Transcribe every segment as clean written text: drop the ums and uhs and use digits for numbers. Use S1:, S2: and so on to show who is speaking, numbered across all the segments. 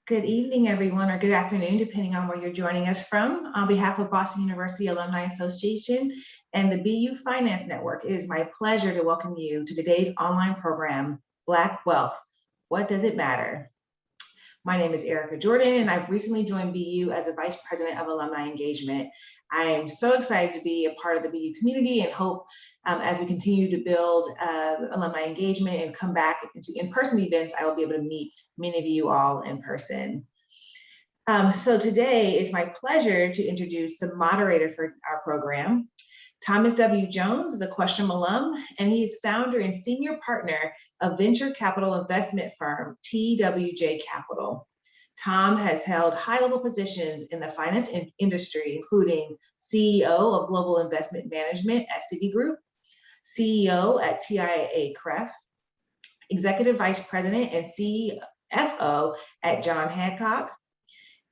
S1: Good evening, everyone, or good afternoon, depending on where you're joining us from. On behalf of Boston University Alumni Association and the BU Finance Network, it is my pleasure to welcome you to today's online program, Black Wealth, What Does It Matter? My name is Erica Jordan, and I've recently joined BU as a Vice President of Alumni Engagement. I am so excited to be a part of the BU community and hope as we continue to build alumni engagement and come back into in-person events, I will be able to meet many of you all in person. So today it's my pleasure to introduce the moderator for our program. Thomas W. Jones is a Questrom alum, and he's founder and senior partner of venture capital investment firm TWJ Capital. Tom has held high-level positions in the finance industry, including CEO of Global Investment Management at Citigroup, CEO at TIAA-CREF, Executive Vice President and CFO at John Hancock,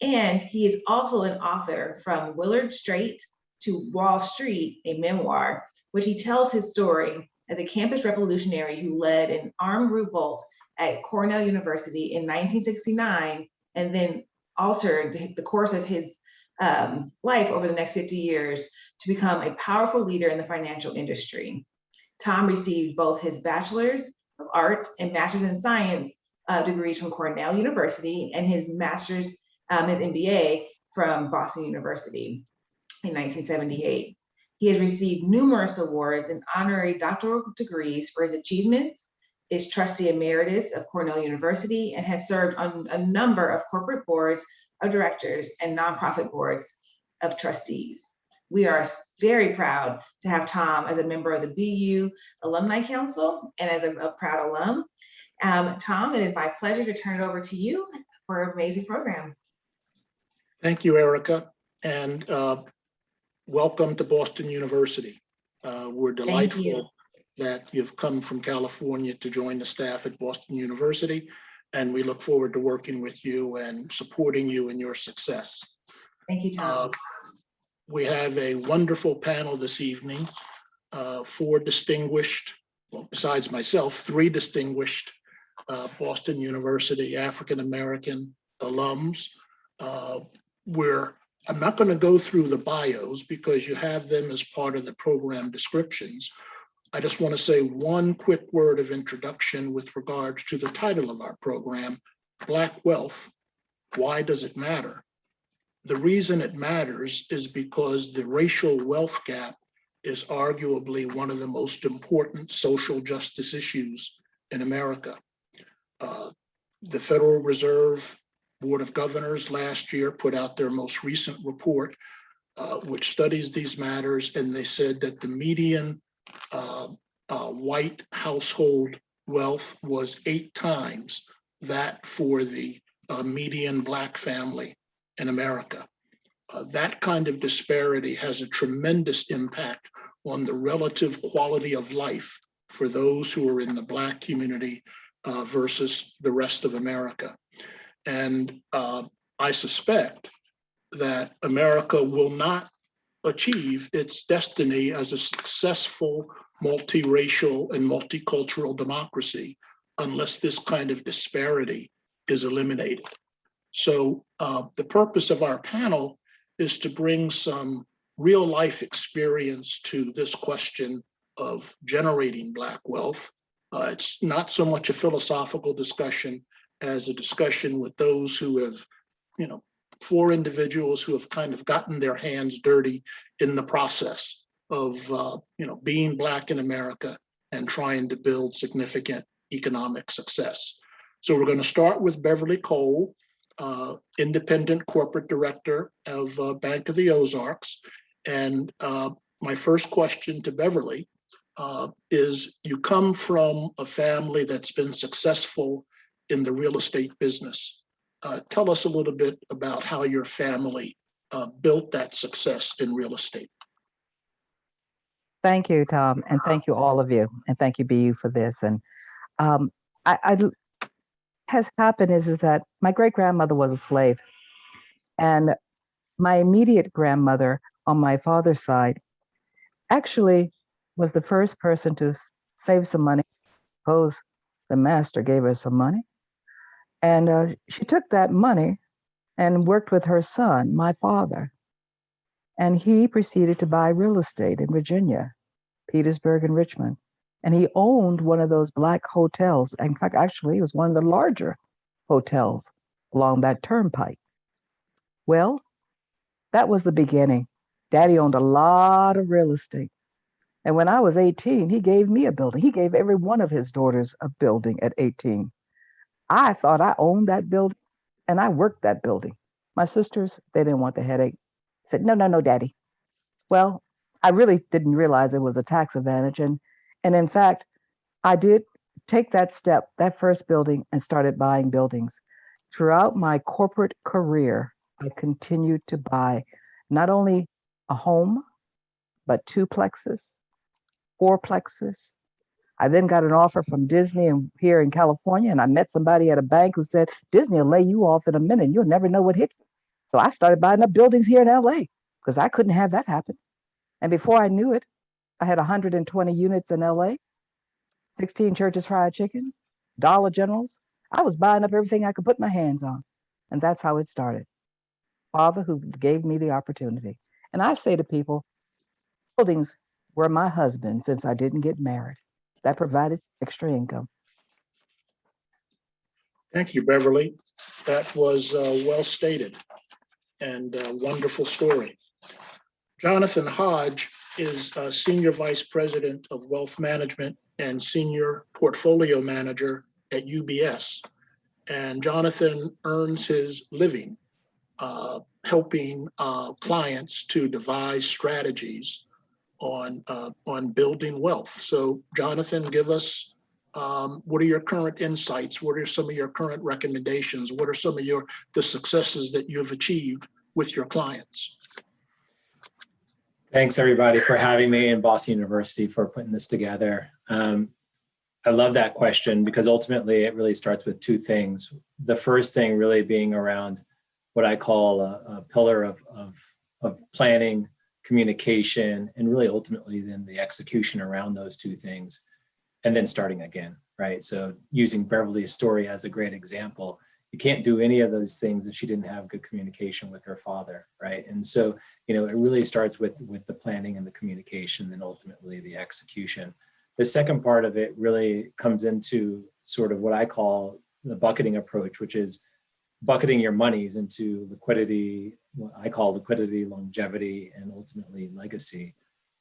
S1: and he is also an author from Willard Straight to Wall Street, a memoir, which he tells his story as a campus revolutionary who led an armed revolt at Cornell University in 1969 and then altered the course of his life over the next 50 years to become a powerful leader in the financial industry. Tom received both his Bachelor's of Arts and Master's in Science degrees from Cornell University and his Master's, his MBA from Boston University in 1978. He has received numerous awards and honorary doctoral degrees for his achievements, is trustee emeritus of Cornell University, and has served on a number of corporate boards of directors and nonprofit boards of trustees. We are very proud to have Tom as a member of the BU Alumni Council and as a proud alum. Tom, it is my pleasure to turn it over to you for an amazing program.
S2: Thank you, Erica, and welcome to Boston University. We're delightful that you've come from California to join the staff at Boston University, and we look forward to working with you and supporting you in your success.
S1: Thank you, Tom.
S2: We have a wonderful panel this evening, four distinguished, well, besides myself, three distinguished Boston University African-American alums. I'm not going to go through the bios because you have them as part of the program descriptions. I just want to say one quick word of introduction with regards to the title of our program, Black Wealth, Why Does It Matter? The reason it matters is because the racial wealth gap is arguably one of the most important social justice issues in America. The Federal Reserve Board of Governors last year put out their most recent report, which studies these matters, and they said that the median white household wealth was 8 times that for the median Black family in America. That kind of disparity has a tremendous impact on the relative quality of life for those who are in the Black community versus the rest of America. And I suspect that America will not achieve its destiny as a successful multiracial and multicultural democracy unless this kind of disparity is eliminated. So the purpose of our panel is to bring some real life experience to this question of generating Black wealth. It's not so much a philosophical discussion as a discussion with those who have, 4 individuals who have kind of gotten their hands dirty in the process of, being Black in America and trying to build significant economic success. So we're going to start with Beverly Cole, independent corporate director of Bank of the Ozarks. And my first question to Beverly is, you come from a family that's been successful in the real estate business. Tell us a little bit about how your family built that success in real estate.
S3: Thank you, Tom, and thank you all of you, and thank you, BU, for this. And has happened is that my great-grandmother was a slave, and my immediate grandmother on my father's side actually was the first person to save some money. Suppose the master gave her some money, And she took that money and worked with her son, my father. And he proceeded to buy real estate in Virginia, Petersburg and Richmond. And he owned one of those black hotels. In fact, actually, it was one of the larger hotels along that turnpike. Well, that was the beginning. Daddy owned a lot of real estate. And when I was 18, he gave me a building. He gave every one of his daughters a building at 18. I thought I owned that building and I worked that building. My sisters, they didn't want the headache. Said, no, no, no, Daddy. Well, I really didn't realize it was a tax advantage. And in fact, I did take that step, that first building, and started buying buildings. Throughout my corporate career, I continued to buy not only a home, but duplexes, fourplexes. I then got an offer from Disney and here in California, and I met somebody at a bank who said, Disney will lay you off in a minute. You'll never know what hit you. So I started buying up buildings here in LA because I couldn't have that happen. And before I knew it, I had 120 units in LA, 16 Church's Fried Chickens, Dollar Generals. I was buying up everything I could put my hands on. And that's how it started. Father who gave me the opportunity. And I say to people, buildings were my husband since I didn't get married. That provided extra income.
S2: Thank you, Beverly. That was well stated and a wonderful story. Jonathan Hodge is Senior Vice President of Wealth Management and Senior Portfolio Manager at UBS. And Jonathan earns his living helping clients to devise strategies on building wealth. So Jonathan, give us what are your current insights? What are some of your current recommendations? What are some of the successes that you've achieved with your clients?
S4: Thanks everybody for having me, and Boston University for putting this together. I love that question because ultimately it really starts with two things. The first thing really being around what I call a pillar of planning, communication, and really ultimately then the execution around those two things, and then starting again, right? So using Beverly's story as a great example, you can't do any of those things if she didn't have good communication with her father, right? And so, you know, it really starts with the planning and the communication, and ultimately the execution. The second part of it really comes into sort of what I call the bucketing approach, which is bucketing your monies into liquidity, what I call liquidity, longevity, and ultimately legacy.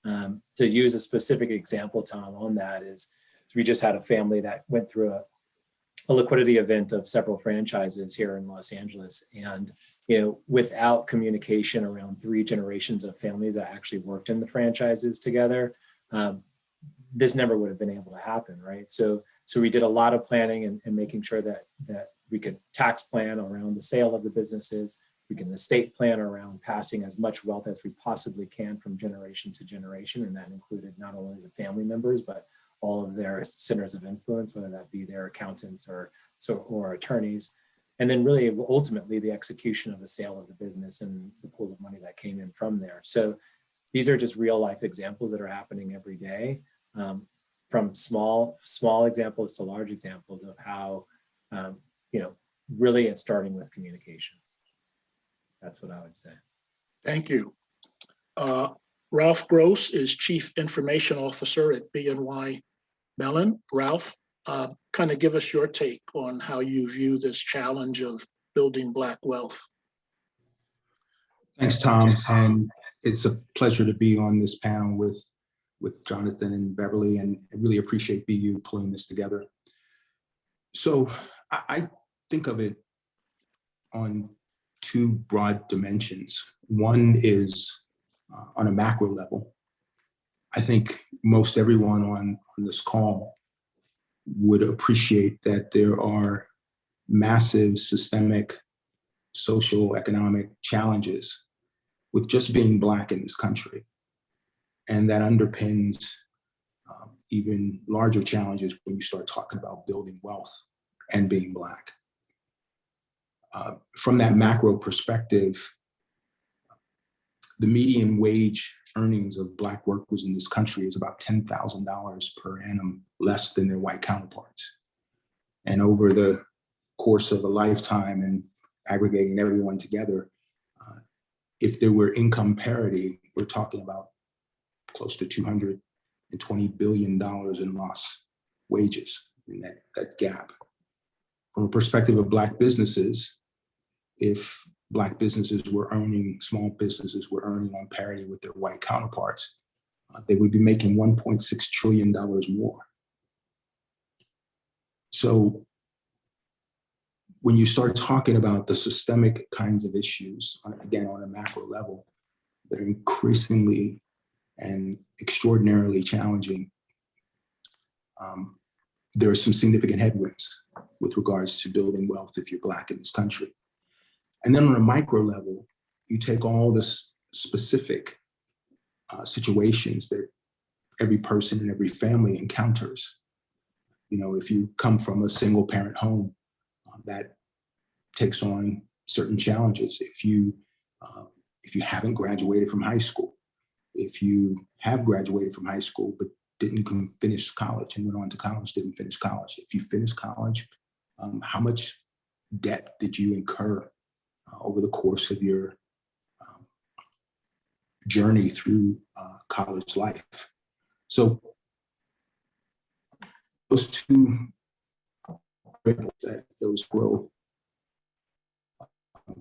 S4: To use a specific example, Tom, on that is we just had a family that went through a liquidity event of several franchises here in Los Angeles. And, you know, without communication around 3 generations of families that actually worked in the franchises together, this never would have been able to happen, right? So we did a lot of planning and making sure that we could tax plan around the sale of the businesses. We can estate plan around passing as much wealth as we possibly can from generation to generation. And that included not only the family members, but all of their centers of influence, whether that be their accountants or attorneys. And then really ultimately the execution of the sale of the business and the pool of money that came in from there. So these are just real life examples that are happening every day, from small examples to large examples of how, you know, really it's starting with communication. That's what I would say.
S2: Thank you. Ralph Groce is Chief Information Officer at BNY Mellon. Ralph, kind of give us your take on how you view this challenge of building Black wealth.
S5: Thanks, Tom. And it's a pleasure to be on this panel with Jonathan and Beverly, and I really appreciate BU pulling this together. So I think of it on 2 broad dimensions. One is on a macro level. I think most everyone on this call would appreciate that there are massive systemic social economic challenges with just being Black in this country. And that underpins even larger challenges when you start talking about building wealth and being Black. From that macro perspective, the median wage earnings of Black workers in this country is about $10,000 per annum less than their white counterparts. And over the course of a lifetime and aggregating everyone together, if there were income parity, we're talking about close to $220 billion in lost wages in that gap. From a perspective of Black businesses, if Black businesses were earning, small businesses were earning on parity with their white counterparts, they would be making $1.6 trillion more. So when you start talking about the systemic kinds of issues, again, on a macro level, that are increasingly and extraordinarily challenging, there are some significant headwinds with regards to building wealth if you're Black in this country. And then on a micro level, you take all this specific situations that every person and every family encounters. You know, if you come from a single parent home, that takes on certain challenges. If you haven't graduated from high school, if you have graduated from high school but didn't finish college and went on to college, didn't finish college. If you finished college, how much debt did you incur over the course of your journey through college life? So those two variables, those growth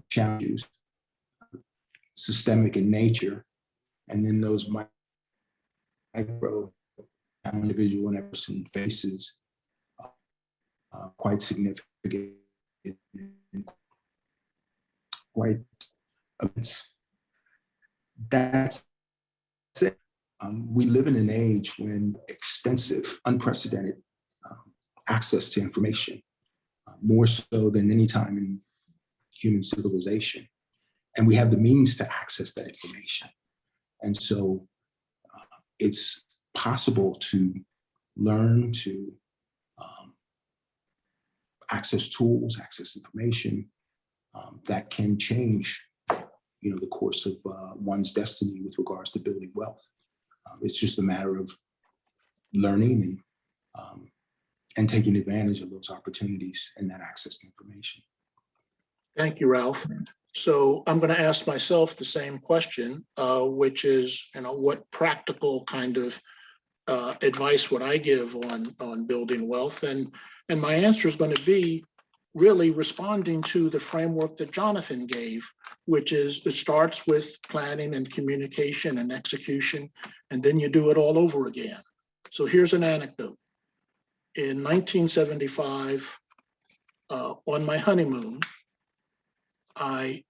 S5: challenges, systemic in nature, and then those micro individual and person faces quite significant, quite events. That's it. We live in an age when extensive, unprecedented access to information, more so than any time in human civilization. And we have the means to access that information. And so it's possible to learn to access tools, access information that can change, you know, the course of one's destiny with regards to building wealth. It's just a matter of learning and taking advantage of those opportunities and that access to information.
S2: Thank you, Ralph. So I'm going to ask myself the same question, which is, you know, what practical kind of advice would I give on building wealth? And my answer is going to be really responding to the framework that Jonathan gave, which is it starts with planning and communication and execution, and then you do it all over again. So here's an anecdote. In 1975, on my honeymoon, I,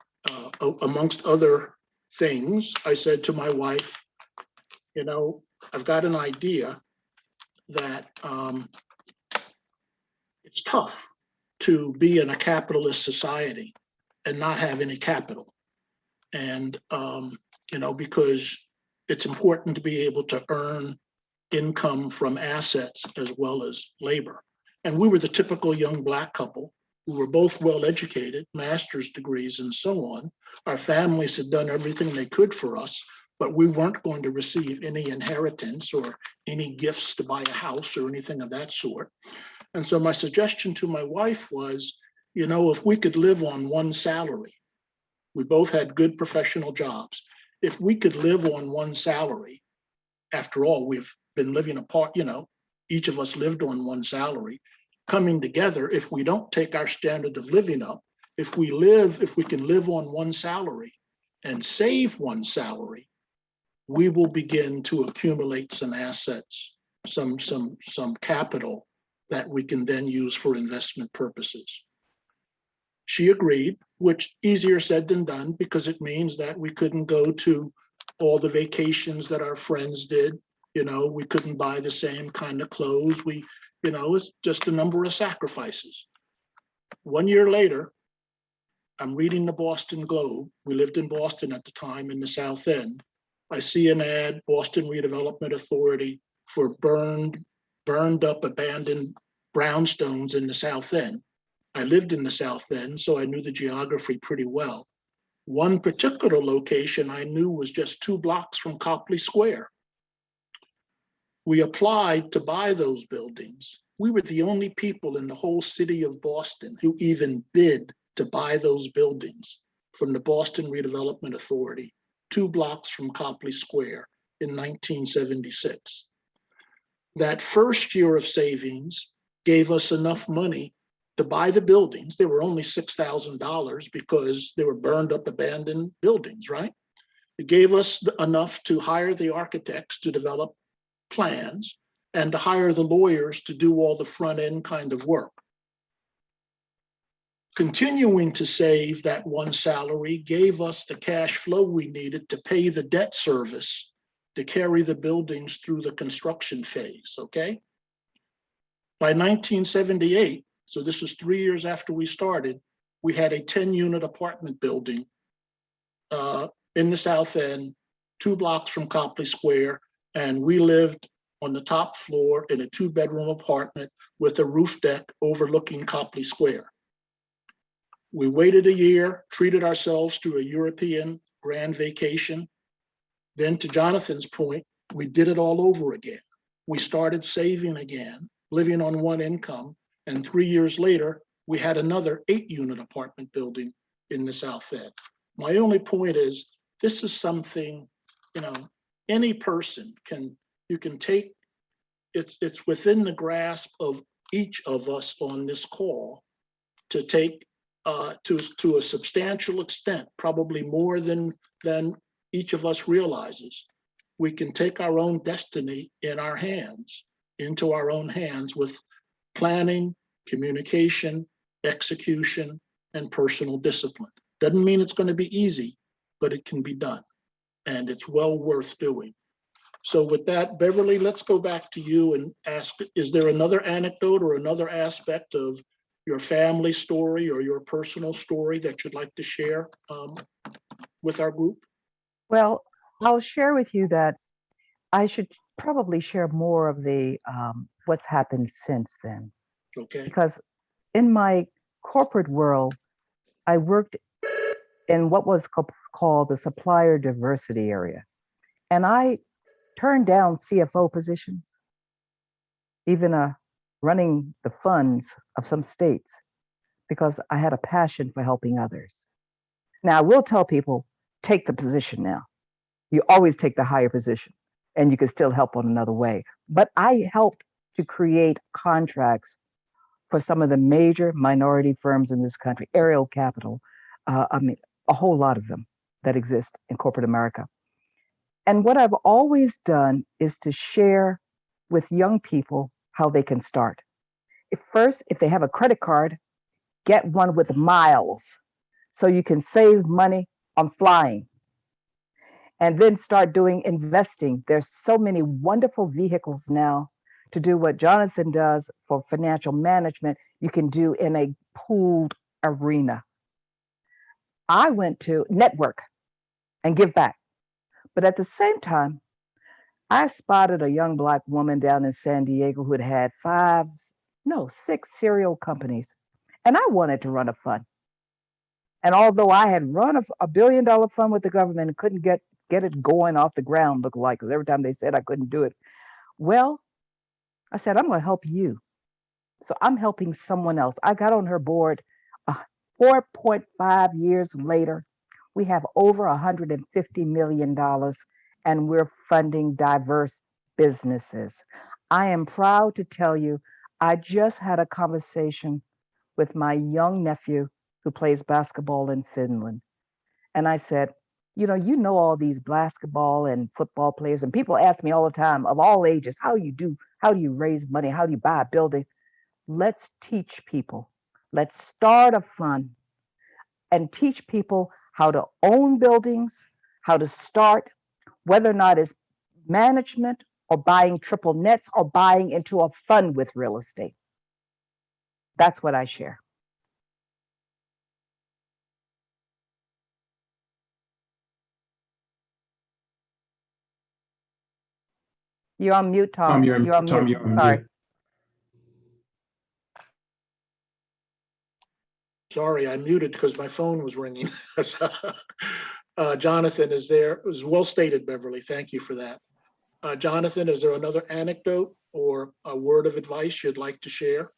S2: amongst other things, I said to my wife, you know, I've got an idea that it's tough to be in a capitalist society and not have any capital. And, you know, because it's important to be able to earn income from assets as well as labor. And we were the typical young Black couple who were both well-educated, master's degrees and so on. Our families had done everything they could for us, but we weren't going to receive any inheritance or any gifts to buy a house or anything of that sort. And so my suggestion to my wife was, you know, if we could live on one salary, we both had good professional jobs. If we could live on one salary, after all, we've been living apart, you know, each of us lived on one salary. Coming together, if we don't take our standard of living up, if we can live on one salary and save one salary, we will begin to accumulate some assets, some capital that we can then use for investment purposes. She agreed, which easier said than done, because it means that we couldn't go to all the vacations that our friends did. You know, we couldn't buy the same kind of clothes. You know, it's just a number of sacrifices. 1 year later, I'm reading the Boston Globe. We lived in Boston at the time in the South End. I see an ad, Boston Redevelopment Authority, for burned up, abandoned brownstones in the South End. I lived in the South End, so I knew the geography pretty well. One particular location I knew was just 2 blocks from Copley Square. We applied to buy those buildings. We were the only people in the whole city of Boston who even bid to buy those buildings from the Boston Redevelopment Authority, 2 blocks from Copley Square in 1976. That first year of savings gave us enough money to buy the buildings. They were only $6,000 because they were burned up, abandoned buildings, right? It gave us enough to hire the architects to develop plans and to hire the lawyers to do all the front end kind of work. Continuing to save that one salary gave us the cash flow we needed to pay the debt service to carry the buildings through the construction phase, okay? By 1978, so this was 3 years after we started, we had a 10-unit apartment building in the South End, 2 blocks from Copley Square, and we lived on the top floor in a 2-bedroom apartment with a roof deck overlooking Copley Square. We waited a year, treated ourselves to a European grand vacation. Then, to Jonathan's point, we did it all over again. We started saving again, living on one income, and 3 years later, we had another 8-unit apartment building in the South End. My only point is, this is something, any person you can take, it's within the grasp of each of us on this call to take to a substantial extent, probably more than each of us realizes. We can take our own destiny into our own hands with planning, communication, execution, and personal discipline. Doesn't mean it's going to be easy, but it can be done, and it's well worth doing. So with that, Beverly, let's go back to you and ask, is there another anecdote or another aspect of your family story or your personal story that you'd like to share with our group?
S3: Well, I'll share with you that I should probably share more of the what's happened since then.
S2: Okay.
S3: Because in my corporate world, I worked in what was called the supplier diversity area. And I turned down CFO positions, even running the funds of some states, because I had a passion for helping others. Now, I will tell people, take the position now. You always take the higher position, and you can still help on another way. But I helped to create contracts for some of the major minority firms in this country, Ariel Capital, a whole lot of them that exist in corporate America. And what I've always done is to share with young people how they can start. If they have a credit card, get one with miles so you can save money on flying. And then start doing investing. There's so many wonderful vehicles now to do what Jonathan does for financial management, you can do in a pooled arena. I went to network and give back. But at the same time, I spotted a young Black woman down in San Diego who had 6 cereal companies. And I wanted to run a fund. And although I had run a $1 billion fund with the government and couldn't get it going off the ground, look like, because every time they said I couldn't do it. Well, I said, I'm going to help you. So I'm helping someone else. I got on her board 4.5 years later. We have over $150 million and we're funding diverse businesses. I am proud to tell you, I just had a conversation with my young nephew who plays basketball in Finland. And I said, you know all these basketball and football players, and people ask me all the time of all ages, how do you raise money? How do you buy a building? Let's teach people. Let's start a fund and teach people how to own buildings, how to start, whether or not it's management or buying triple nets or buying into a fund with real estate. That's what I share. You're on mute, Tom.
S5: Tom, you're on
S3: Sorry.
S5: mute.
S2: Sorry, I muted because my phone was ringing. Jonathan, is there, it was well stated, Beverly. Thank you for that. Jonathan, is there another anecdote or a word of advice you'd like to share?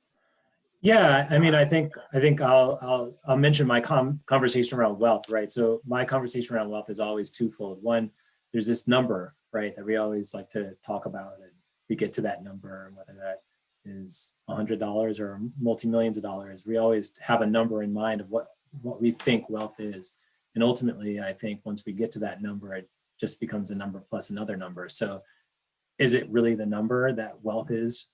S4: Yeah, I mean, I think I'll mention my conversation around wealth, right? So my conversation around wealth is always twofold. One, there's this number, right, that we always like to talk about, and we get to that number, and whether that is $100 or multi-millions of dollars, we always have a number in mind of what we think wealth is. And ultimately, I think once we get to that number, it just becomes a number plus another number. So is it really the number that wealth is?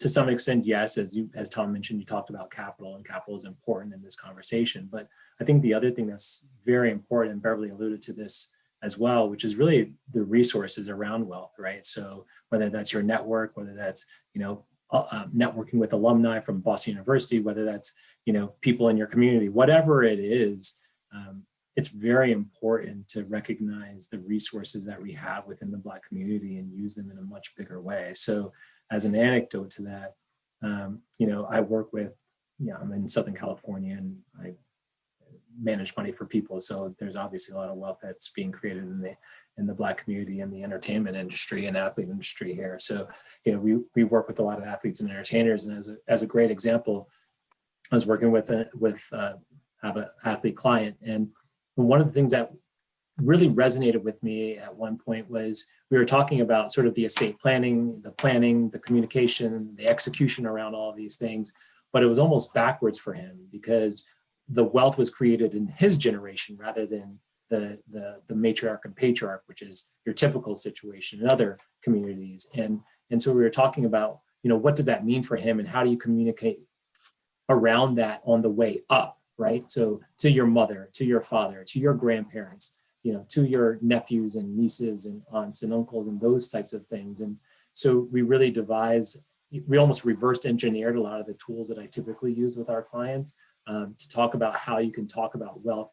S4: To some extent, yes. As Tom mentioned, you talked about capital, and capital is important in this conversation. But I think the other thing that's very important, and Beverly alluded to this as well, which is really the resources around wealth, right? So whether that's your network, whether that's, networking with alumni from Boston University, whether that's, people in your community, whatever it is, it's very important to recognize the resources that we have within the Black community and use them in a much bigger way. So as an anecdote to that, I work with, I'm in Southern California, and I manage money for people. So there's obviously a lot of wealth that's being created in the Black community and the entertainment industry and athlete industry here. So, we work with a lot of athletes and entertainers. And as a great example, I was working with have an athlete client, and one of the things that really resonated with me at one point was we were talking about sort of the estate planning, the communication, the execution around all of these things, but it was almost backwards for him because the wealth was created in his generation rather than the matriarch and patriarch, which is your typical situation in other communities. And so we were talking about, what does that mean for him, and how do you communicate around that on the way up, right? So to your mother, to your father, to your grandparents, to your nephews and nieces and aunts and uncles and those types of things. And so we really we almost reversed engineered a lot of the tools that I typically use with our clients to talk about how you can talk about wealth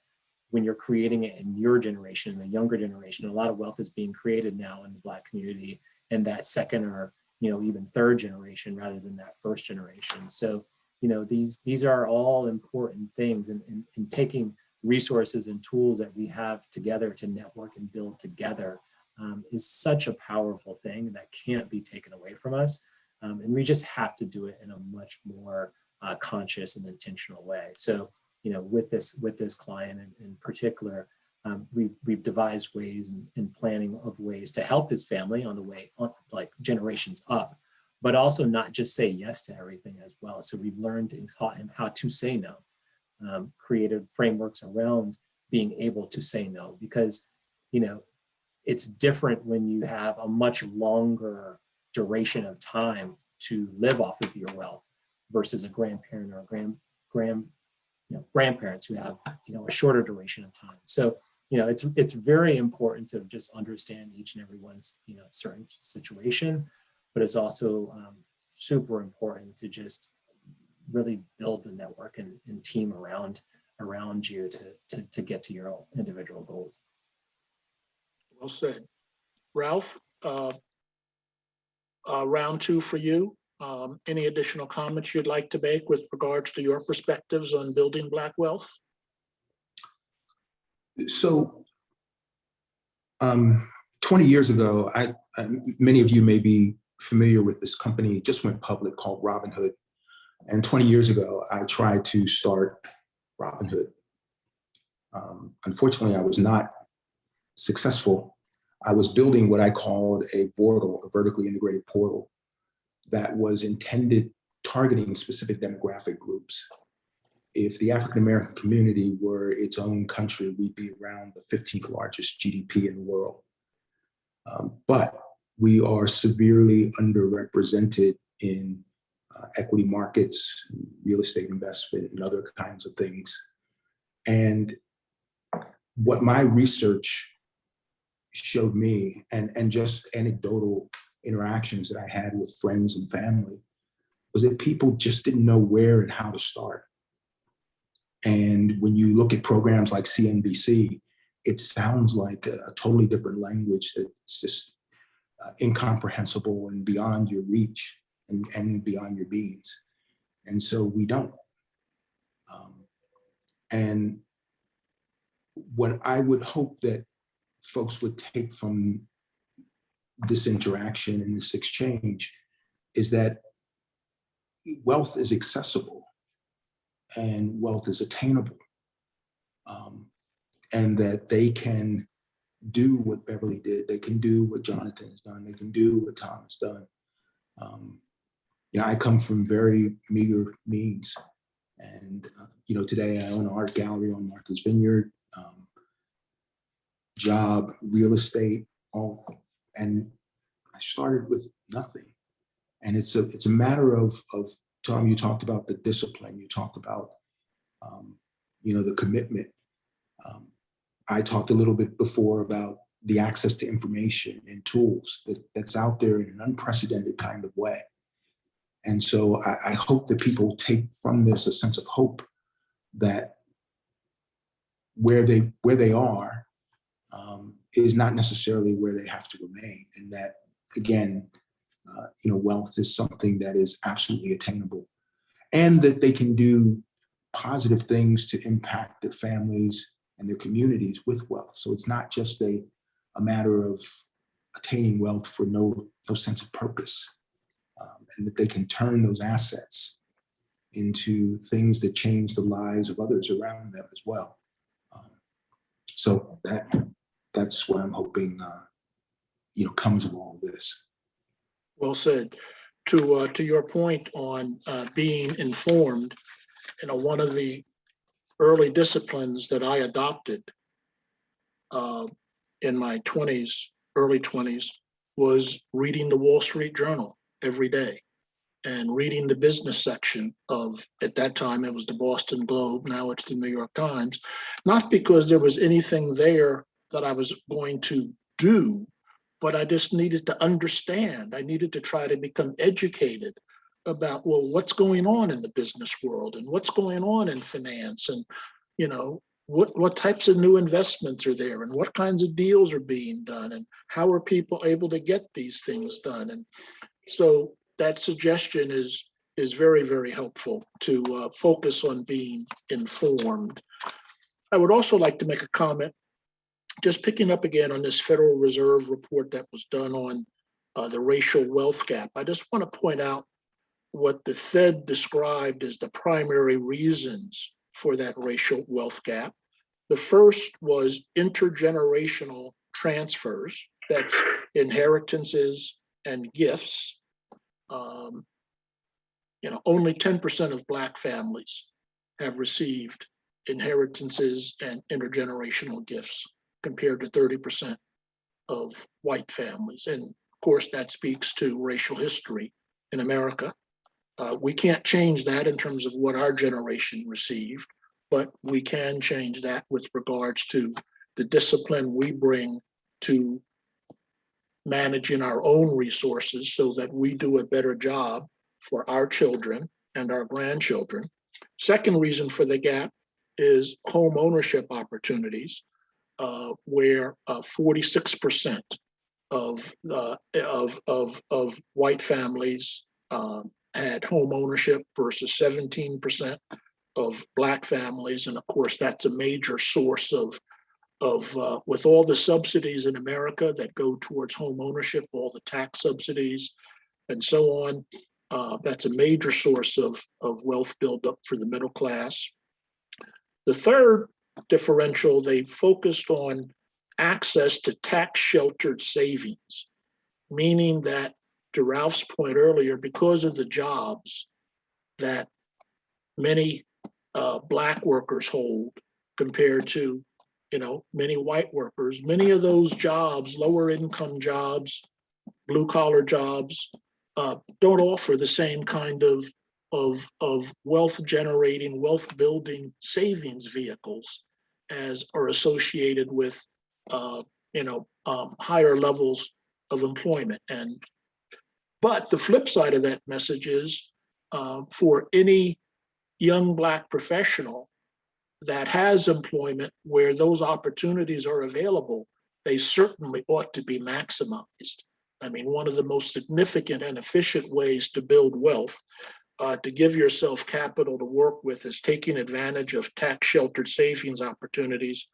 S4: when you're creating it in your generation, the younger generation. A lot of wealth is being created now in the Black community in that second or, even third generation rather than that first generation. So, these are all important things, and taking resources and tools that we have together to network and build together is such a powerful thing that can't be taken away from us. And we just have to do it in a much more conscious and intentional way. So, with this client in particular, we've devised ways and planning of ways to help his family on the way, like generations up, but also not just say yes to everything as well. So we've learned and taught him how to say no. Creative frameworks around being able to say no, because it's different when you have a much longer duration of time to live off of your wealth versus a grandparent or a grandparents who have a shorter duration of time. So it's very important to just understand each and everyone's certain situation, but it's also super important to just really build a network and team around you to get to your own individual goals.
S2: Well said. Ralph, round two for you. Any additional comments you'd like to make with regards to your perspectives on building Black wealth?
S5: So 20 years ago, many of you may be familiar with this company. It just went public called Robinhood. And 20 years ago, I tried to start Robinhood. Unfortunately, I was not successful. I was building what I called a portal, a vertically integrated portal that was intended targeting specific demographic groups. If the African-American community were its own country, we'd be around the 15th largest GDP in the world. But we are severely underrepresented in equity markets, real estate investment, and other kinds of things. And what my research showed me, and just anecdotal interactions that I had with friends and family, was that people just didn't know where and how to start. And when you look at programs like CNBC, it sounds like a totally different language that's just incomprehensible and beyond your reach and beyond your means. And so we don't. And what I would hope that folks would take from this interaction and this exchange is that wealth is accessible and wealth is attainable, and that they can do what Beverly did. They can do what Jonathan has done. They can do what Tom has done. I come from very meager means, and today I own an art gallery on Martha's Vineyard, job, real estate, all, and I started with nothing. And it's a matter of Tom, you talked about the discipline, you talked about the commitment. I talked a little bit before about the access to information and tools that's out there in an unprecedented kind of way. And so I hope that people take from this a sense of hope that where they are is not necessarily where they have to remain, and that again, wealth is something that is absolutely attainable, and that they can do positive things to impact their families and their communities with wealth. So it's not just a matter of attaining wealth for no sense of purpose, and that they can turn those assets into things that change the lives of others around them as well. So that's what I'm hoping comes of all this.
S2: Well said. To your point on being informed, one of the early disciplines that I adopted in my early 20s, was reading the Wall Street Journal every day and reading the business section of, at that time, it was the Boston Globe, now it's the New York Times, not because there was anything there that I was going to do, but I just needed to understand. I needed to try to become educated about, well, what's going on in the business world and what's going on in finance, and what types of new investments are there and what kinds of deals are being done and how are people able to get these things done. And so that suggestion is very, very helpful to focus on being informed. I would also like to make a comment, just picking up again on this Federal Reserve report that was done on the racial wealth gap. I just want to point out what the Fed described as the primary reasons for that racial wealth gap. The first was intergenerational transfers, that's inheritances and gifts. Only 10% of Black families have received inheritances and intergenerational gifts, compared to 30% of white families. And of course, that speaks to racial history in America. We can't change that in terms of what our generation received, but we can change that with regards to the discipline we bring to managing our own resources so that we do a better job for our children and our grandchildren. Second reason for the gap is home ownership opportunities, where 46% of white families had home ownership versus 17% of Black families. And of course, that's a major source of with all the subsidies in America that go towards home ownership, all the tax subsidies and so on, that's a major source of wealth buildup for the middle class. The third differential, they focused on access to tax-sheltered savings, meaning that, to Ralph's point earlier, because of the jobs that many Black workers hold compared to many white workers, many of those jobs, lower income jobs, blue collar jobs, don't offer the same kind of wealth generating, wealth building savings vehicles as are associated with higher levels of employment. But the flip side of that message is, for any young Black professional that has employment where those opportunities are available, they certainly ought to be maximized. I mean, one of the most significant and efficient ways to build wealth, to give yourself capital to work with, is taking advantage of tax-sheltered savings opportunities.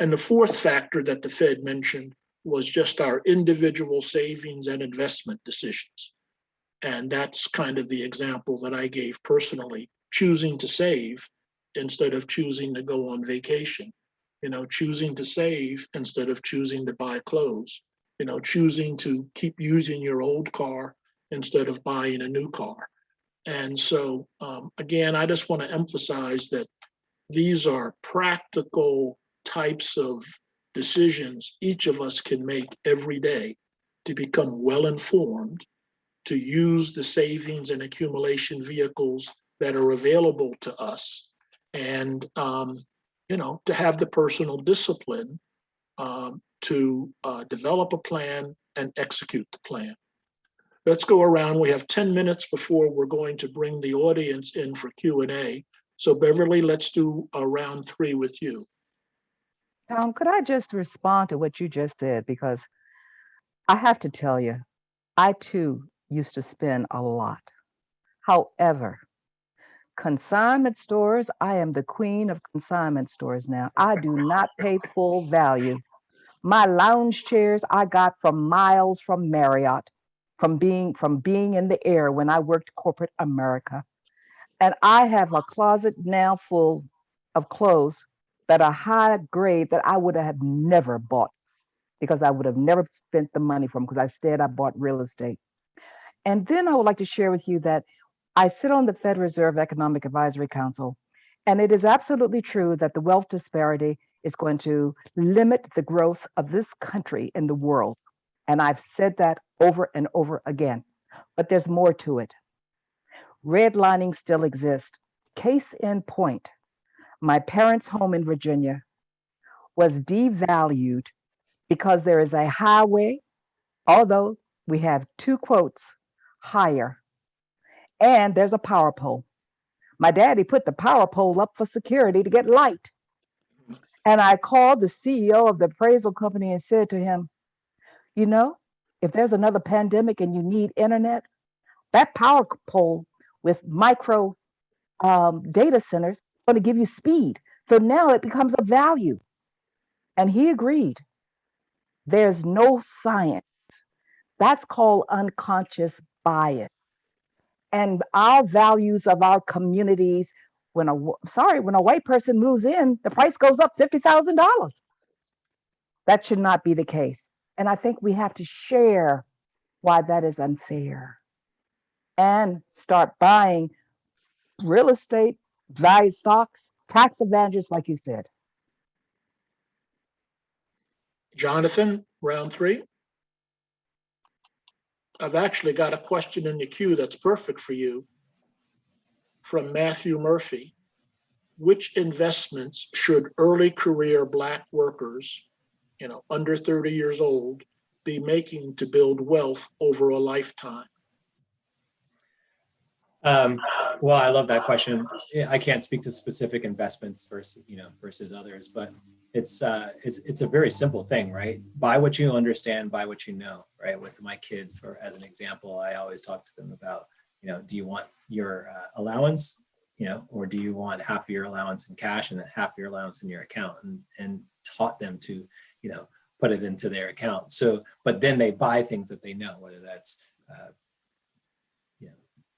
S2: And the fourth factor that the Fed mentioned was just our individual savings and investment decisions. And that's kind of the example that I gave personally, choosing to save instead of choosing to go on vacation, choosing to save instead of choosing to buy clothes, choosing to keep using your old car instead of buying a new car. And so, again, I just want to emphasize that these are practical types of decisions each of us can make every day to become well-informed, to use the savings and accumulation vehicles that are available to us, and to have the personal discipline to develop a plan and execute the plan. Let's go around. We have 10 minutes before we're going to bring the audience in for Q&A. So Beverly, let's do a round 3 with you.
S3: Tom, could I just respond to what you just said? Because I have to tell you, I too used to spend a lot. However, consignment stores, I am the queen of consignment stores now. I do not pay full value. My lounge chairs I got from miles from Marriott, from being in the air when I worked corporate America. And I have a closet now full of clothes that are high grade that I would have never bought, because I would have never spent the money for them, because I bought real estate. And then I would like to share with you that I sit on the Federal Reserve Economic Advisory Council, and it is absolutely true that the wealth disparity is going to limit the growth of this country in the world. And I've said that over and over again, but there's more to it. Redlining still exists. Case in point, my parents' home in Virginia was devalued because there is a highway, although we have 2 quotes higher, and there's a power pole. My daddy put the power pole up for security to get light. And I called the CEO of the appraisal company and said to him, if there's another pandemic and you need internet, that power pole with micro data centers is going to give you speed. So now it becomes a value. And he agreed. There's no science. That's called unconscious bias. And our values of our communities, when a white person moves in, the price goes up $50,000. That should not be the case. And I think we have to share why that is unfair and start buying real estate, value stocks, tax advantages, like you said.
S2: Jonathan, round 3. I've actually got a question in the queue that's perfect for you from Matthew Murphy. Which investments should early career Black workers, under 30 years old, be making to build wealth over a lifetime?
S4: Well, I love that question. I can't speak to specific investments versus others, but it's a very simple thing, right? Buy what you understand, buy what you know, right? With my kids, as an example, I always talk to them about, do you want your allowance, or do you want half of your allowance in cash and then half of your allowance in your account, and taught them to, put it into their account. So, but then they buy things that they know, whether that's,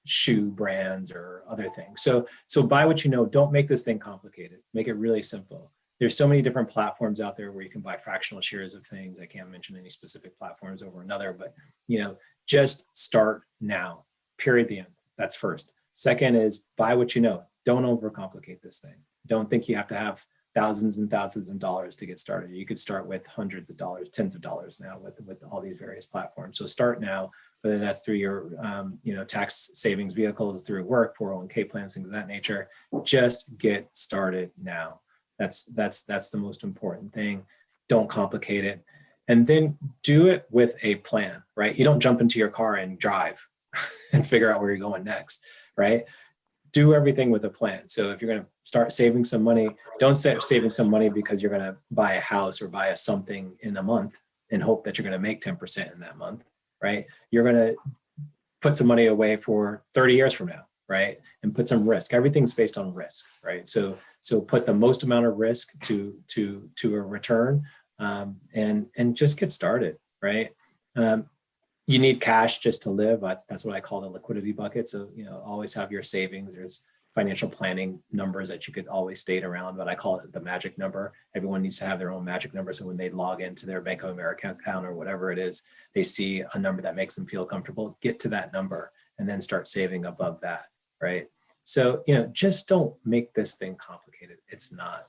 S4: shoe brands or other things. So buy what you know. Don't make this thing complicated. Make it really simple. There's so many different platforms out there where you can buy fractional shares of things. I can't mention any specific platforms over another, but just start now. Period. The end. That's first. Second is buy what you know. Don't overcomplicate this thing. Don't think you have to have thousands and thousands of dollars to get started. You could start with hundreds of dollars, tens of dollars now with all these various platforms. So start now, whether that's through your tax savings vehicles, through work, 401k plans, things of that nature. Just get started now. That's the most important thing. Don't complicate it. And then do it with a plan, right? You don't jump into your car and drive and figure out where you're going next, right? Do everything with a plan. So if you're going to start saving some money, don't start saving some money because you're going to buy a house or buy something in a month and hope that you're going to make 10% in that month, right? You're going to put some money away for 30 years from now, right? And put some risk. Everything's based on risk, right? So put the most amount of risk to a return, and just get started, right? you need cash just to live. That's what I call the liquidity bucket. So, always have your savings. There's financial planning numbers that you could always state around, but I call it the magic number. Everyone needs to have their own magic number. So when they log into their Bank of America account or whatever it is, they see a number that makes them feel comfortable, get to that number and then start saving above that, right? So, just don't make this thing complicated. It's not.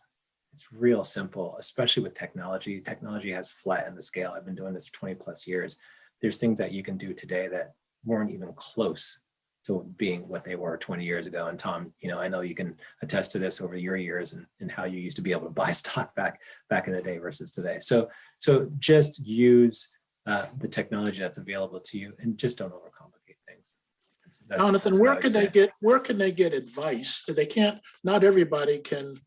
S4: It's real simple, especially with technology. Technology has flattened the scale. I've been doing this for 20 plus years. There's things that you can do today that weren't even close to being what they were 20 years ago. And Tom, I know you can attest to this over your years and how you used to be able to buy stock back in the day versus today. So just use the technology that's available to you and just don't overcomplicate things.
S2: Jonathan, where can they get advice? They can't, not everybody can,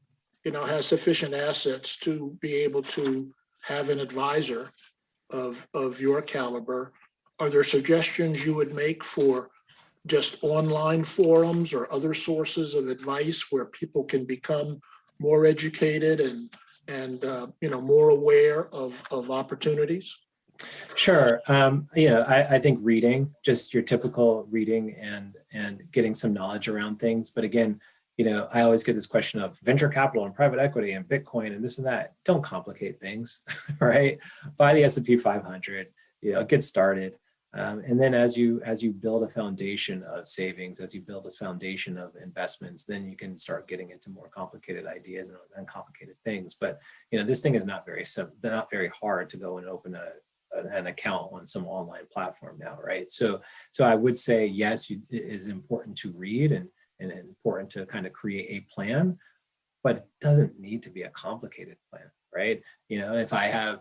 S2: has sufficient assets to be able to have an advisor of your caliber. Are there suggestions you would make for just online forums or other sources of advice where people can become more educated and more aware of opportunities?
S4: Sure. I think reading, just your typical reading and getting some knowledge around things. But again, I always get this question of venture capital and private equity and Bitcoin and this and that. Don't complicate things, right? Buy the S&P 500, get started. And then as you build a foundation of savings, as you build this foundation of investments, then you can start getting into more complicated ideas and complicated things. But this thing is not very hard to go and open an account on some online platform now, right? So I would say yes, it is important to read and important to kind of create a plan, but it doesn't need to be a complicated plan, right? If I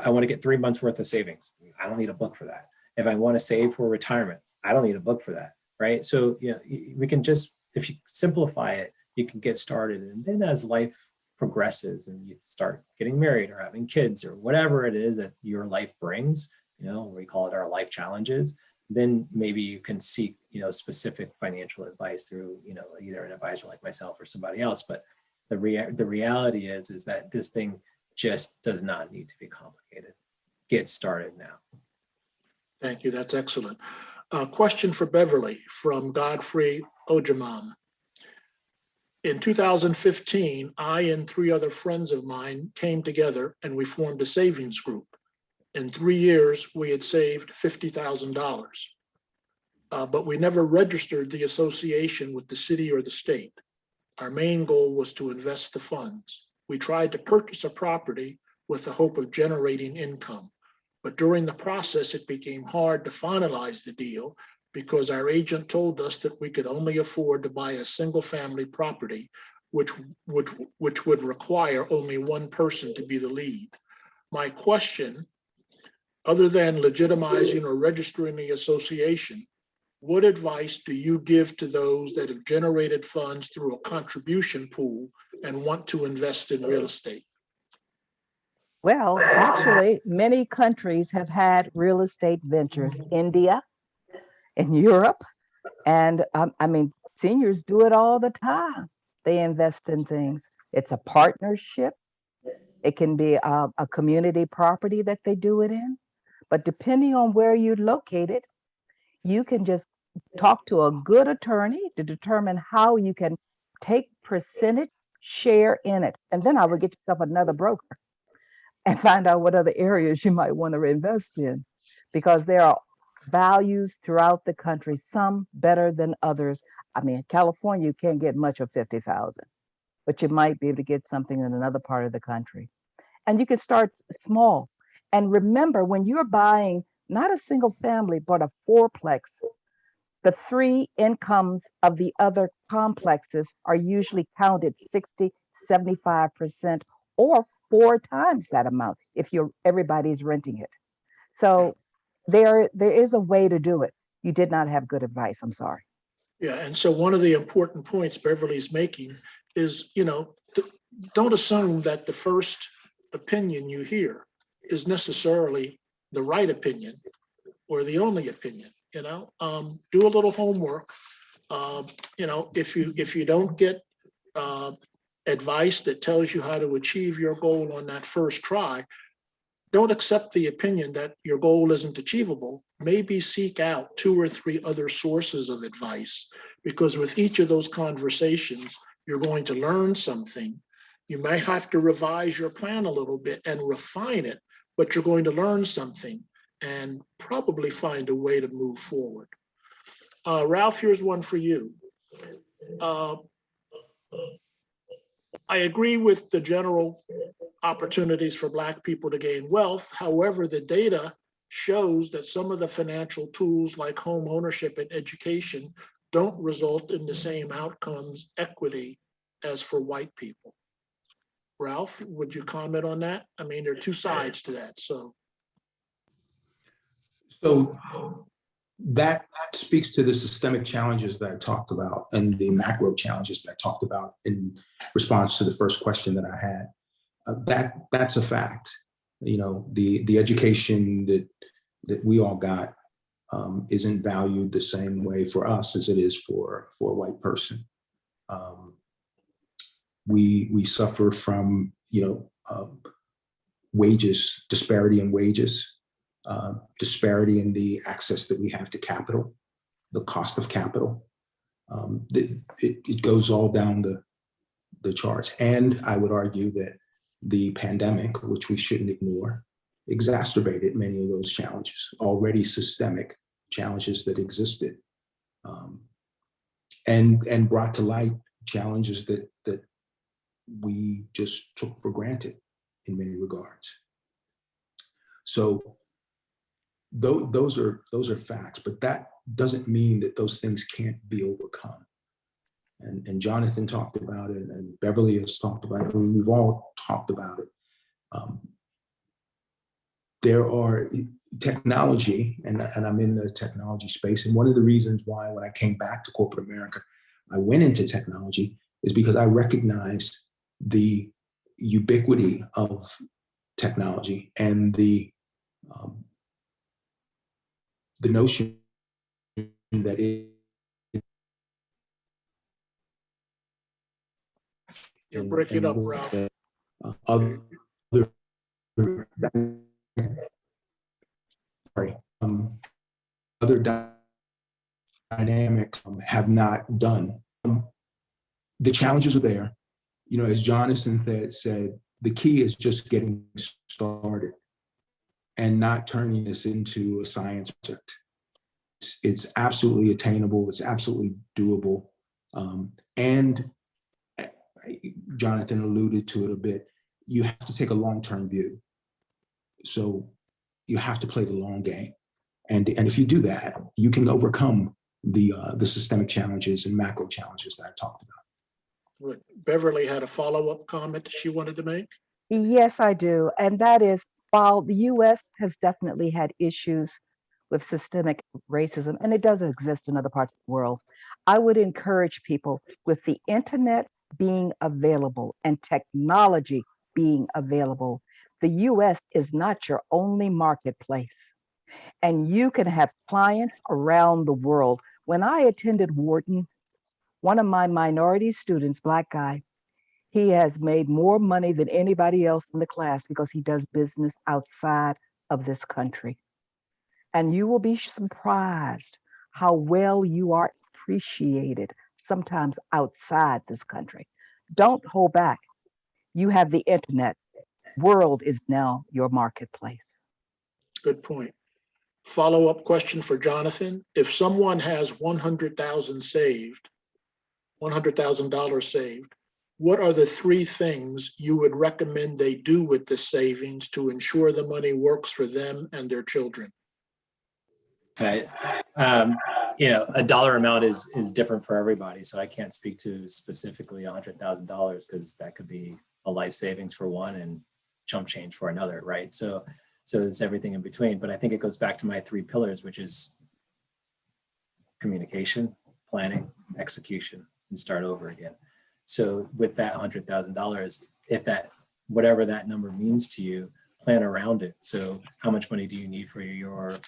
S4: want to get 3 months worth of savings, I don't need a book for that. If I want to save for retirement, I don't need a book for that, right? So, we can just, if you simplify it, you can get started. And then as life progresses and you start getting married or having kids or whatever it is that your life brings, we call it our life challenges, then maybe you can seek, specific financial advice through, either an advisor like myself or somebody else. But the reality is that this thing just does not need to be complicated. Get started now.
S2: Thank you. That's excellent. Question for Beverly from Godfrey Ojaman. In 2015, I and 3 other friends of mine came together and we formed a savings group. In 3 years, we had saved $50,000, but we never registered the association with the city or the state. Our main goal was to invest the funds. We tried to purchase a property with the hope of generating income. But during the process, it became hard to finalize the deal because our agent told us that we could only afford to buy a single family property, which would require only one person to be the lead. My question, other than legitimizing or registering the association, what advice do you give to those that have generated funds through a contribution pool and want to invest in real estate?
S3: Well, actually, many countries have had real estate ventures. India, in Europe, and seniors do it all the time. They invest in things. It's a partnership. It can be a community property that they do it in. But depending on where you're located, you can just talk to a good attorney to determine how you can take percentage share in it. And then I would get yourself another broker and find out what other areas you might want to invest in, because there are values throughout the country, some better than others. California, you can't get much of 50,000, but you might be able to get something in another part of the country. And you can start small. And remember, when you're buying not a single family, but a fourplex, the 3 incomes of the other complexes are usually counted 60, 75%, or 4 times that amount if everybody's renting it. So there is a way to do it. You did not have good advice. I'm sorry.
S2: Yeah, and so one of the important points Beverly's making is, don't assume that the first opinion you hear is necessarily the right opinion or the only opinion. Do a little homework. If you don't get advice that tells you how to achieve your goal on that first try, don't accept the opinion that your goal isn't achievable. maybe seek out 2 or 3 other sources of advice, because with each of those conversations, you're going to learn something. You may have to revise your plan a little bit and refine it, but you're going to learn something and probably find a way to move forward. Ralph, here's one for you. I agree with the general opportunities for Black people to gain wealth. However, the data shows that some of the financial tools like home ownership and education don't result in the same outcomes, equity, as for white people. Ralph, would you comment on that? I mean, there are 2 sides to that, so.
S5: So that speaks to the systemic challenges that I talked about and the macro challenges that I talked about in response to the first question that I had. That's a fact. You know, the education that we all got isn't valued the same way for us as it is for a white person. We suffer from, wages, disparity in wages, disparity in the access that we have to capital, the cost of capital. It goes all down the charts. And I would argue that the pandemic, which we shouldn't ignore, exacerbated many of those challenges, already systemic challenges that existed, and brought to light challenges that we just took for granted in many regards. So those are facts, but that doesn't mean that those things can't be overcome. And Jonathan talked about it, and Beverly has talked about it, and we've all talked about it. There are technology, and I'm in the technology space, and one of the reasons why when I came back to corporate America, I went into technology is because I recognized the ubiquity of technology and the notion that
S2: You're breaking up, Ralph.
S5: Other dynamics have not done. The challenges are there. You know, as Jonathan said, the key is just getting started and not turning this into a science project. It's absolutely attainable. It's absolutely doable. And Jonathan alluded to it a bit. You have to take a long-term view. So you have to play the long game. And if you do that, you can overcome the systemic challenges and macro challenges that I talked about.
S2: Good. Beverly had a follow-up comment she wanted to make.
S3: Yes, I do. And that is, while the US has definitely had issues with systemic racism, and it does exist in other parts of the world, I would encourage people, with the internet being available and technology being available, the US is not your only marketplace. And you can have clients around the world. When I attended Wharton, one of my minority students, Black guy, he has made more money than anybody else in the class because he does business outside of this country. And you will be surprised how well you are appreciated sometimes outside this country. Don't hold back. You have the internet. World is now your marketplace.
S2: Good point. Follow-up question for Jonathan. If someone has $100,000 saved, $100,000 saved, what are the 3 things you would recommend they do with the savings to ensure the money works for them and their children?
S4: Okay. A dollar amount is different for everybody. So I can't speak to specifically $100,000 because that could be a life savings for one and chump change for another, right? So it's everything in between. But I think it goes back to my 3 pillars, which is communication, planning, execution, and start over again. So with that $100,000, if that, whatever that number means to you, plan around it. So how much money do you need for your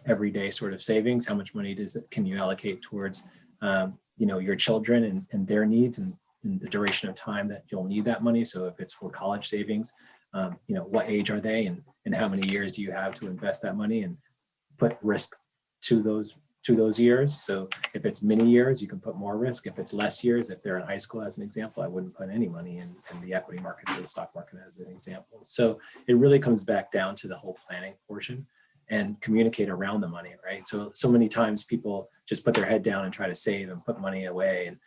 S4: everyday sort of savings? How much money can you allocate towards, your children and their needs and the duration of time that you'll need that money? So if it's for college savings, what age are they and how many years do you have to invest that money? And put risk to those years. So if it's many years, you can put more risk. If it's less years, if they're in high school, as an example, I wouldn't put any money in the equity market or the stock market as an example. So it really comes back down to the whole planning portion and communicate around the money, right? So many times people just put their head down and try to save and put money away and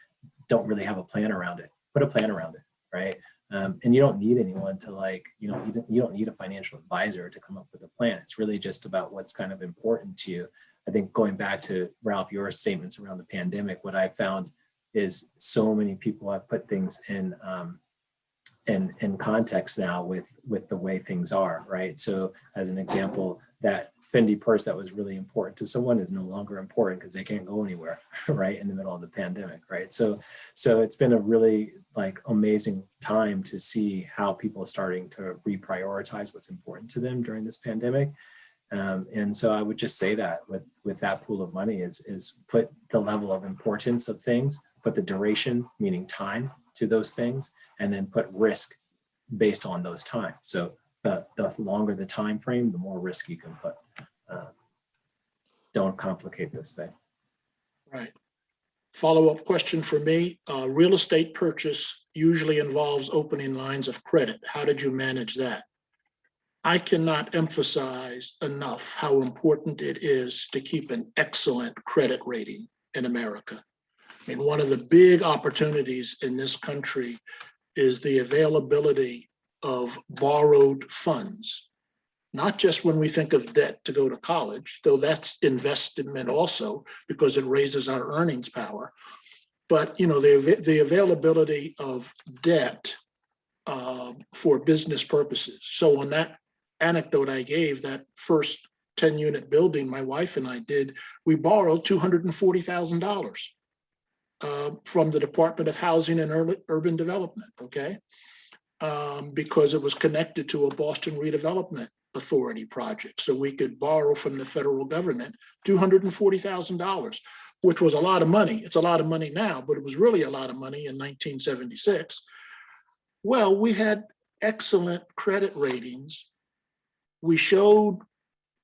S4: don't really have a plan around it. Put a plan around it, right? And you don't need anyone to you don't need a financial advisor to come up with a plan. It's really just about what's kind of important to you. I think going back to Ralph, your statements around the pandemic, what I found is so many people have put things in context now with the way things are, right? So as an example, that Fendi purse that was really important to someone is no longer important because they can't go anywhere, right? In the middle of the pandemic, right? So it's been a really amazing time to see how people are starting to reprioritize what's important to them during this pandemic. And so I would just say that with that pool of money is put the level of importance of things, put the duration, meaning time, to those things, and then put risk based on those times. So the longer the time frame, the more risk you can put. Don't complicate this thing.
S2: Right. Follow-up question for me. Real estate purchase usually involves opening lines of credit. How did you manage that? I cannot emphasize enough how important it is to keep an excellent credit rating in America. I mean, one of the big opportunities in this country is the availability of borrowed funds, not just when we think of debt to go to college, though that's investment also because it raises our earnings power, but the availability of debt for business purposes. So on that anecdote I gave, that first 10-unit building my wife and I did, we borrowed $240,000 from the Department of Housing and Urban Development, okay? Because it was connected to a Boston Redevelopment Authority project. So we could borrow from the federal government $240,000, which was a lot of money. It's a lot of money now, but it was really a lot of money in 1976. Well, we had excellent credit ratings. We showed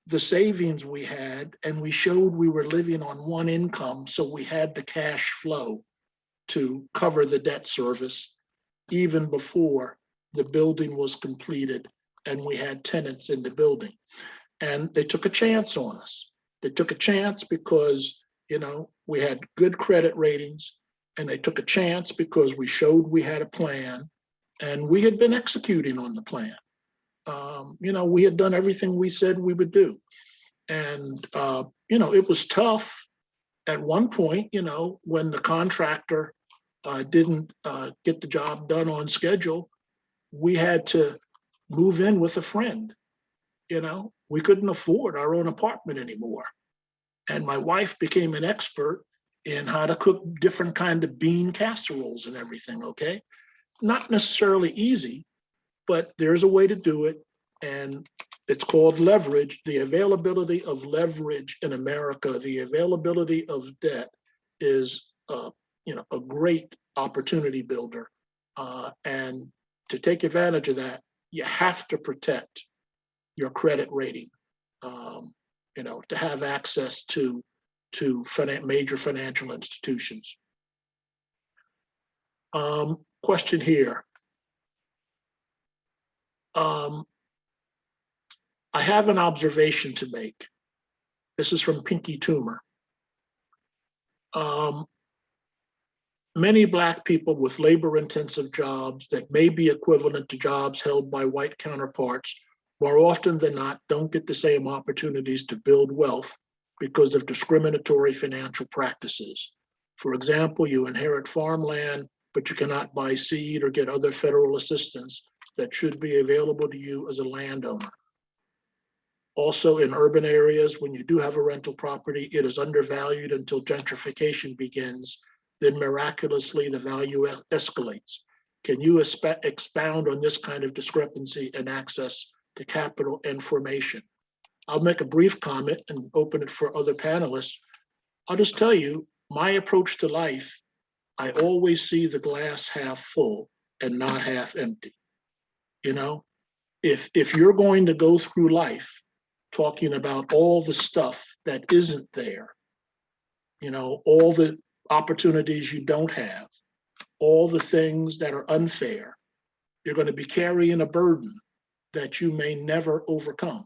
S2: the savings we had, and we showed we were living on one income, so we had the cash flow to cover the debt service even before the building was completed and we had tenants in the building. And they took a chance on us. They took a chance because we had good credit ratings, and they took a chance because we showed we had a plan and we had been executing on the plan. We had done everything we said we would do. And, it was tough at one point, when the contractor didn't get the job done on schedule, we had to move in with a friend. We couldn't afford our own apartment anymore. And my wife became an expert in how to cook different kind of bean casseroles and everything, okay? Not necessarily easy, but there's a way to do it. And it's called leverage. The availability of leverage in America, the availability of debt is, a great opportunity builder. And to take advantage of that, you have to protect your credit rating, to have access to major financial institutions. Question here. I have an observation to make. This is from Pinky Toomer. Many Black people with labor-intensive jobs that may be equivalent to jobs held by white counterparts, more often than not, don't get the same opportunities to build wealth because of discriminatory financial practices. For example, you inherit farmland, but you cannot buy seed or get other federal assistance that should be available to you as a landowner. Also, in urban areas, when you do have a rental property, it is undervalued until gentrification begins. Then miraculously, the value escalates. Can you expound on this kind of discrepancy in access to capital and formation? I'll make a brief comment and open it for other panelists. I'll just tell you, my approach to life, I always see the glass half full and not half empty. If you're going to go through life talking about all the stuff that isn't there, all the opportunities you don't have, all the things that are unfair, you're going to be carrying a burden that you may never overcome.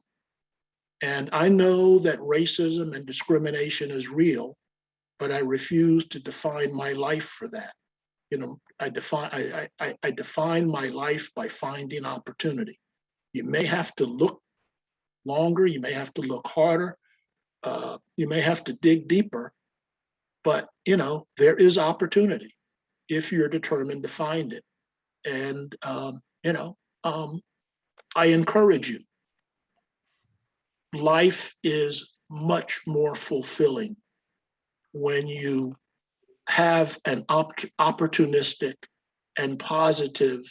S2: And I know that racism and discrimination is real, but I refuse to define my life for that. I define my life by finding opportunity. You may have to look longer, you may have to look harder, you may have to dig deeper, but there is opportunity if you're determined to find it. And I encourage you. Life is much more fulfilling when you have an opportunistic and positive,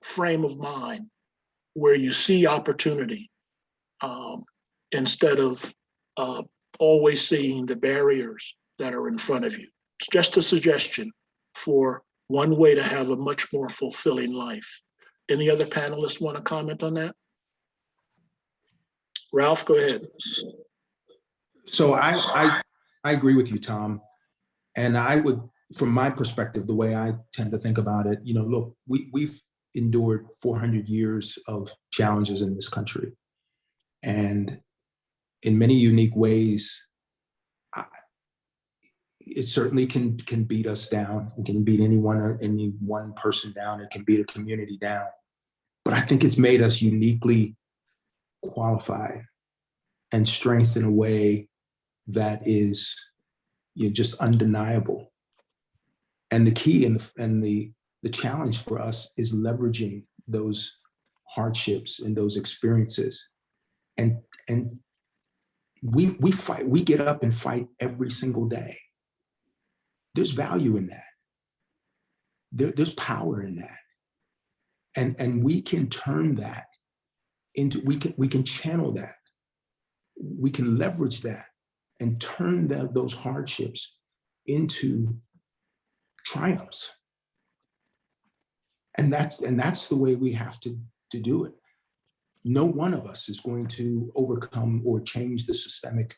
S2: frame of mind where you see opportunity instead of always seeing the barriers that are in front of you. It's just a suggestion for one way to have a much more fulfilling life. Any other panelists want to comment on that? Ralph, go ahead.
S5: So I agree with you, Tom. And I would, from my perspective, the way I tend to think about it, look, we've endured 400 years of challenges in this country. And in many unique ways, it certainly can beat us down. It can beat any one person down. It can beat a community down. But I think it's made us uniquely qualified and strength in a way that is just undeniable. And the key and the challenge for us is leveraging those hardships and those experiences. And we fight, we get up and fight every single day. There's value in that. There's power in that. And we can turn that into, we can channel that. We can leverage that and turn those hardships into triumphs. And that's the way we have to do it. No one of us is going to overcome or change the systemic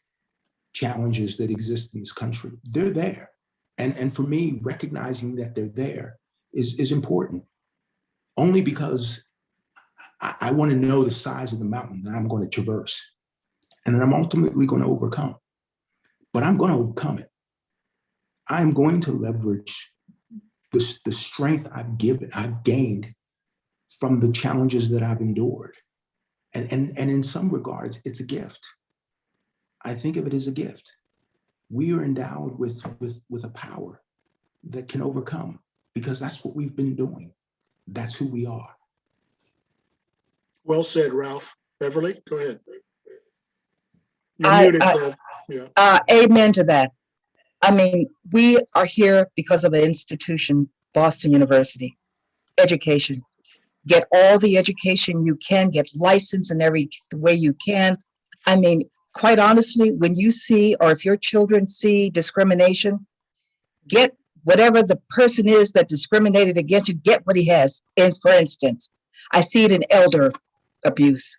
S5: challenges that exist in this country. They're there. And for me, recognizing that they're there is important, only because I want to know the size of the mountain that I'm going to traverse and that I'm ultimately going to overcome. But I'm going to overcome it. I'm going to leverage the strength I've gained from the challenges that I've endured. And in some regards, it's a gift. I think of it as a gift. We are endowed with a power that can overcome, because that's what we've been doing. That's who we are.
S2: Well said, Ralph. Beverly, go ahead. You're muted, Bev. Yeah.
S6: Amen to that. I mean, we are here because of an institution, Boston University. Education. Get all the education you can, get licensed in every way you can. I mean, quite honestly, when you see, or if your children see discrimination, get whatever the person is that discriminated against you, get what he has. And for instance, I see it in elder abuse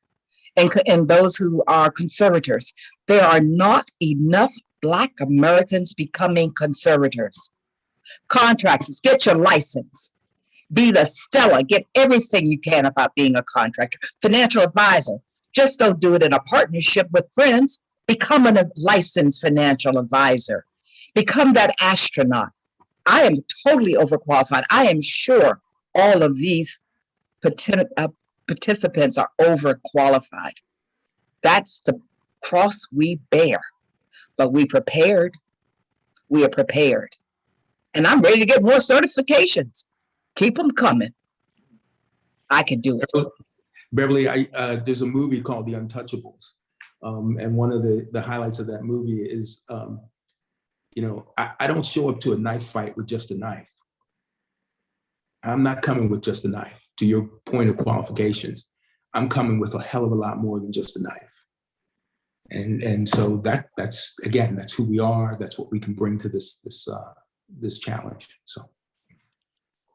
S6: and those who are conservators. There are not enough Black Americans becoming conservators. Contractors, get your license. Be the Stella, get everything you can about being a contractor. Financial advisor, just don't do it in a partnership with friends. Become a licensed financial advisor. Become that astronaut. I am totally overqualified. I am sure all of these participants are overqualified. That's the cross we bear. But we prepared. We are prepared. And I'm ready to get more certifications. Keep them coming. I can do it.
S5: Beverly, there's a movie called The Untouchables. And one of the highlights of that movie is, I don't show up to a knife fight with just a knife. I'm not coming with just a knife. To your point of qualifications, I'm coming with a hell of a lot more than just a knife. And so that's who we are. That's what we can bring to this challenge. So.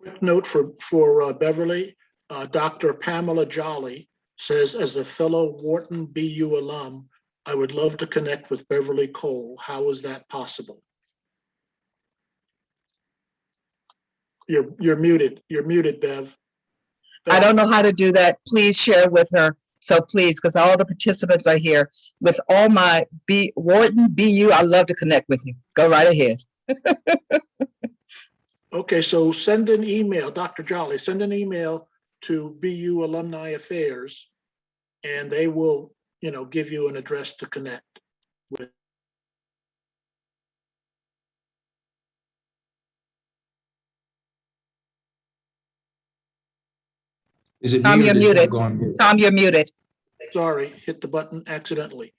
S2: Quick note for Beverly, Dr. Pamela Jolly says, as a fellow Wharton BU alum, I would love to connect with Beverly Cole. How is that possible? You're muted. You're muted, Bev.
S6: I don't know how to do that. Please share with her. So please, because all the participants are here. With all my Wharton BU, I love to connect with you. Go right ahead.
S2: Okay, so send an email, Dr. Jolly, send an email to BU Alumni Affairs, and they will, give you an address to connect with.
S5: Is it
S6: Tom,
S5: me or
S6: you're
S5: did someone
S6: muted.
S5: go on mute?
S6: Tom, you're muted.
S2: Sorry, hit the button accidentally.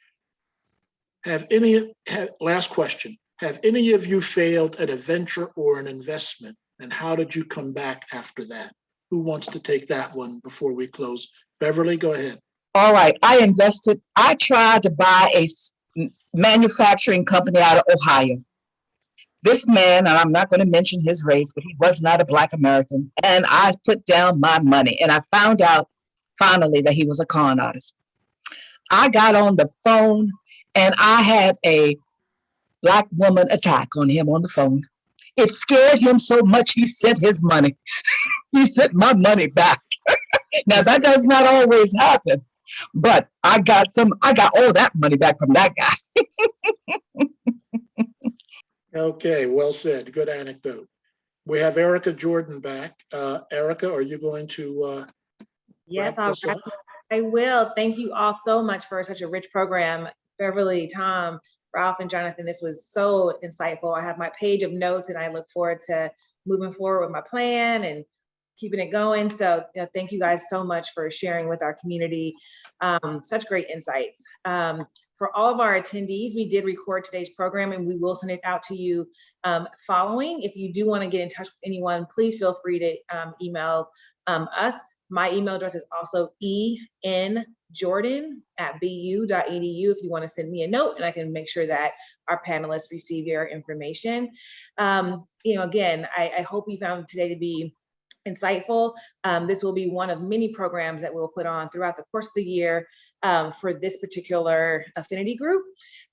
S2: Last question. Have any of you failed at a venture or an investment? And how did you come back after that? Who wants to take that one before we close? Beverly, go ahead.
S6: All right. I tried to buy a manufacturing company out of Ohio. This man, and I'm not going to mention his race, but he was not a Black American. And I put down my money and I found out finally that he was a con artist. I got on the phone and I had a Black woman attack on him on the phone. It scared him so much he sent his money. He sent my money back. Now that does not always happen, but I got all that money back from that guy.
S2: Okay, well said. Good anecdote. We have Erica Jordan back. Erica, are you going to
S1: Yes,
S2: wrap this up?
S1: I will. Thank you all so much for such a rich program. Beverly, Tom, Ralph, and Jonathan, this was so insightful. I have my page of notes and I look forward to moving forward with my plan and keeping it going. So thank you guys so much for sharing with our community. Such great insights. For all of our attendees, we did record today's program and we will send it out to you following. If you do want to get in touch with anyone, please feel free to email us. My email address is also enjordan@bu.edu if you want to send me a note and I can make sure that our panelists receive your information. Again, I hope you found today to be insightful. This will be one of many programs that we'll put on throughout the course of the year for this particular affinity group.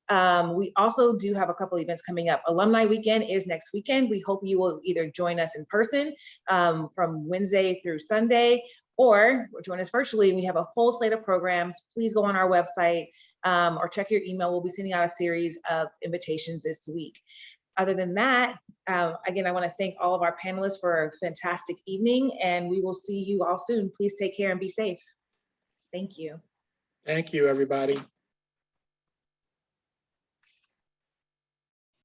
S1: We also do have a couple events coming up. Alumni Weekend is next weekend. We hope you will either join us in person from Wednesday through Sunday, or join us virtually. We have a whole slate of programs. Please go on our website or check your email. We'll be sending out a series of invitations this week. Other than that, again, I want to thank all of our panelists for a fantastic evening, and we will see you all soon. Please take care and be safe. Thank you.
S2: Thank you, everybody.